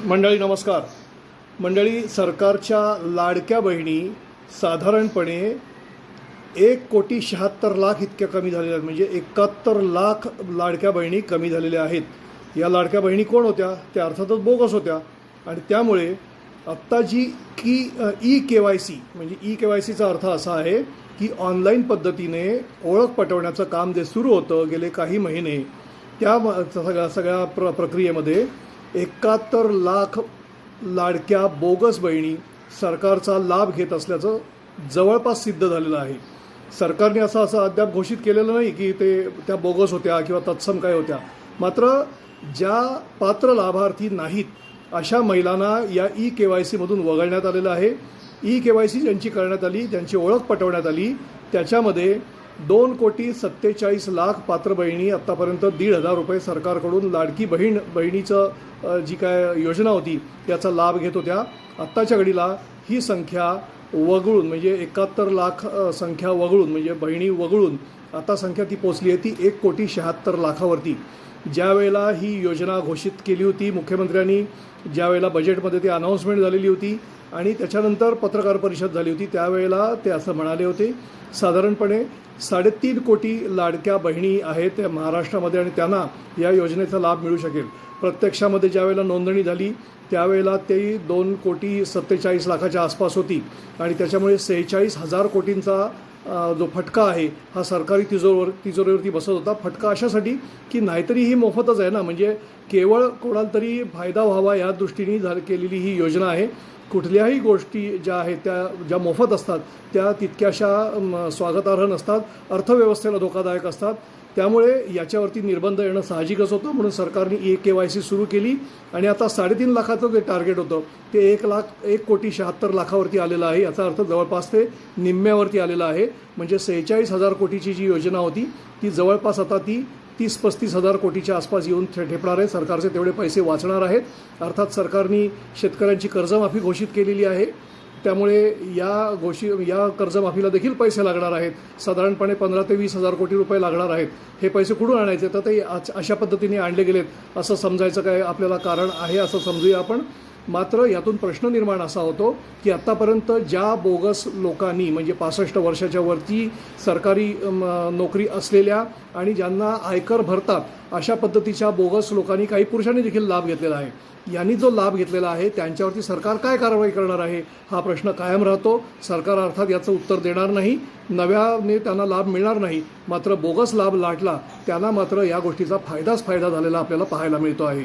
मंडळी नमस्कार. मंडळी, सरकारच्या लाडक्या बहिणी साधारणपणे 1,76,00,000 इतक्या कमी झालेल्या आहेत. म्हणजे 71,00,000 लाडक्या बहिणी कमी झालेल्या आहेत. या लाडक्या बहिणी कोण होत्या? त्या अर्थातच बोगस होत्या. आणि त्यामुळे आत्ता जी ई-KYC म्हणजे ई-KYCचा अर्थ असा आहे की ऑनलाईन पद्धतीने ओळख पटवण्याचं काम जे सुरू होतं गेले काही महिने, त्या सगळ्या प्रक्रियेमध्ये 71,00,000 लाडक्या बोगस बहिणी सरकारचा लाभ घेत असल्याचं जवळपास सिद्ध झालेलं आहे. सरकारने असं अद्याप घोषित केलेलं नाही की त्या बोगस होत्या किंवा तत्सम काय होत्या. मात्र ज्या पात्र लाभार्थी नाहीत अशा महिलांना या ई-KYCमधून वगळण्यात आलेलं आहे. ई-KYC ज्यांची करण्यात आली, त्यांची ओळख पटवण्यात आली, त्याच्यामध्ये 2,47,00,000 पात्र बहिणी आत्तापर्यंत 1,500 रुपये सरकारकडून लाडकी बहिणीचं जी काय योजना होती त्याचा लाभ घेत होत्या. आत्ताच्या घडीला ही संख्या वगळून म्हणजे 71,00,000 संख्या वगळून म्हणजे बहिणी वगळून आता संख्या ती पोचली आहे ती 1,76,00,000वरती. ज्या वेळेला ही योजना घोषित केली होती मुख्यमंत्र्यांनी, ज्या वेळेला बजेटमध्ये ती अनाऊन्समेंट झालेली होती आणि त्याच्यानंतर पत्रकार परिषद झाली होती, त्यावेळेला ते असं म्हणाले होते साधारणपणे 3.5 कोटी लाडक्या बहिणी आहेत त्या महाराष्ट्रामध्ये आणि त्यांना या योजनेचा लाभ मिळू शकेल. प्रत्यक्षामध्ये ज्या वेळेला नोंदणी झाली त्यावेळेला ते 2,47,00,000 आसपास होती आणि त्याच्यामुळे 46,000 कोटींचा जो फटका आहे हा सरकारी तिजोरीवरती बसत होता. फटका अशासाठी की नाहीतरी ही मोफतच आहे ना, म्हणजे केवळ कोणाला तरी फायदा व्हावा या दृष्टीने केलेली ही योजना आहे. कुठल्याही गोष्टी ज्या आहेत त्या ज्या मोफत असतात त्या तितक्याशा स्वागतार्ह नसतात, अर्थव्यवस्थेला धोकादायक असतात. त्यामुळे याच्यावरती निर्बंध येणं साहजिकच होतं. म्हणून सरकारने ई-KYC सुरू केली आणि आता 3.5 लाखाचं जे टार्गेट होतं ते 1,76,00,000वरती आलेलं आहे. याचा अर्थ जवळपास ते निम्म्यावरती आलेलं आहे. म्हणजे 46,000 कोटीची जी योजना होती ती जवळपास आता ती 30-35,000 कोटीच्या आसपास येऊन ठेपणार आहे. सरकारचे तेवढे पैसे वाचणार आहेत. अर्थात सरकारने शेतकऱ्यांची कर्जमाफी घोषित केलेली आहे. त्यामुळे या कर्जमाफीला देखील पैसे लागणार आहेत. साधारणपणे 15,000 ते 20,000 कोटी रुपये लागणार आहेत. हे पैसे कुठून आणायचे? तर ते अशा पद्धतीने आणले गेलेत असं समजायचं काय आपल्याला कारण आहे असं समजूया आपण. मात्र यातून प्रश्न निर्माण असा होतो की आत्तापर्यंत ज्या बोगस लोकांनी म्हणजे 65 वर्षाच्या वरती सरकारी नोकरी असलेल्या आणि ज्यांना आयकर भरतात अशा पद्धतीच्या बोगस लोकांनी, काही पुरुषांनी देखील लाभ घेतलेला आहे. यांनी जो लाभ घेतलेला आहे त्यांच्यावरती सरकार काय कारवाई करणार आहे हा प्रश्न कायम राहतो. सरकार अर्थात याचं उत्तर देणार नाही. नव्याने त्यांना लाभ मिळणार नाही. मात्र बोगस लाभ लाटला त्यांना मात्र या गोष्टीचा फायदा झालेला आपल्याला पाहायला मिळतो आहे.